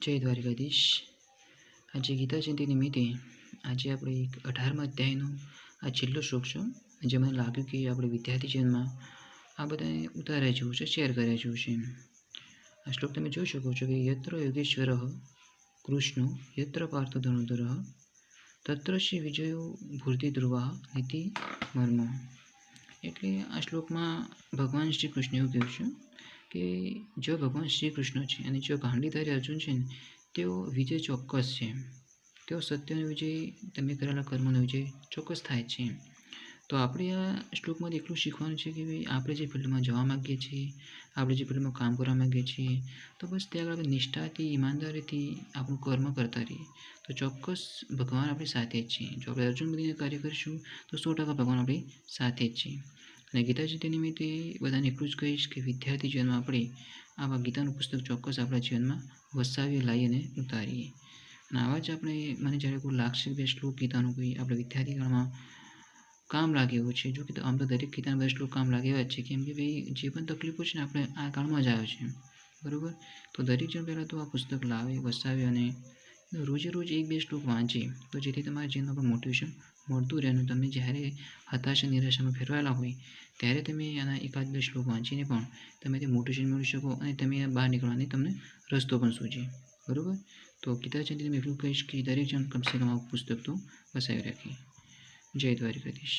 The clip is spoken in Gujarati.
જય દ્વારિકાધીશ. આજે ગીતા જયંતિ નિમિત્તે આજે આપણે એક 18મા અધ્યાયનો આ છેલ્લો શ્લોક છે, જે મને લાગ્યું કે આપણે વિદ્યાર્થી જીવનમાં આ બધાને ઉતાર્યા જેવું છે, શેર કર્યા જેવું છે. આ શ્લોક તમે જોઈ શકો છો કે યત્ર યોગેશ્વર કૃષ્ણો યત્ર પાર્થ ધનુર્ધર તત્ર શ્રી વિજયો ભૂર્તિ ધ્રુવા નીતિ મર્મ. એટલે આ શ્લોકમાં ભગવાન શ્રી કૃષ્ણ એવું કહ્યું છે કે જો ભગવાન શ્રી કૃષ્ણ છે અને જો ગાંડીધારી અર્જુન છે ને, તેઓ વિજય ચોક્કસ છે. તેઓ સત્યનો વિજય, તમે કરેલા કર્મનો વિજય ચોક્કસ થાય છે. તો આપણે આ શ્લોકમાં એટલું શીખવાનું છે કે ભાઈ આપણે જે ફિલ્ડમાં જવા માગીએ છીએ, આપણે જે ફિલ્ડમાં કામ કરવા માગીએ છીએ, તો બસ ત્યાં આગળ નિષ્ઠાથી, ઈમાનદારીથી આપણું કર્મ કરતા રહીએ તો ચોક્કસ ભગવાન આપણી સાથે જ છે. જો આપણે અર્જુન બનીને કાર્ય કરીશું તો 100% ભગવાન આપણી સાથે જ છે. અને ગીતા જયંતિ નિમિત્તે બધાને એટલું જ કહીશ કે વિદ્યાર્થી જીવનમાં આપણે આવા ગીતાનું પુસ્તક ચોક્કસ આપણા જીવનમાં વસાવી લાવીએ અને ઉતારીએ. અને આવા જ આપણે મને જ્યારે કોઈ લાગશે કે શ્લોક ગીતાનું કોઈ આપણે વિદ્યાર્થી કાળમાં કામ લાગે એવું છે. જો કે આમ તો દરેક ગીતાના બધા શ્લોક કામ લાગે એવા જ છે, કેમ કે ભાઈ જે પણ તકલીફો છે ને આપણે આ કાળમાં જ આવે છે, બરાબર. તો દરેક જણ પહેલાં તો આ પુસ્તક લાવે, વસાવે અને રોજે રોજ 1-2 શ્લોક વાંચે, તો જેથી તમારા જીવનમાં પણ મોટિવેશન મળતું રહે. અને તમે જ્યારે હતાશા નિરાશામાં ફેરવાયેલા હોય ત્યારે તમે આના 1-2 શ્લોક વાંચીને પણ તમે તે મોટિવેશન મેળવી શકો અને તમે બહાર નીકળવાની તમને રસ્તો પણ સૂચે, બરાબર. તો ગીતા જયંતિ તમે એટલું કહીશ કે દરેક જણ કમસે કમ આ પુસ્તક તો વસાવી રાખે. જય દ્વારિકાધીશ.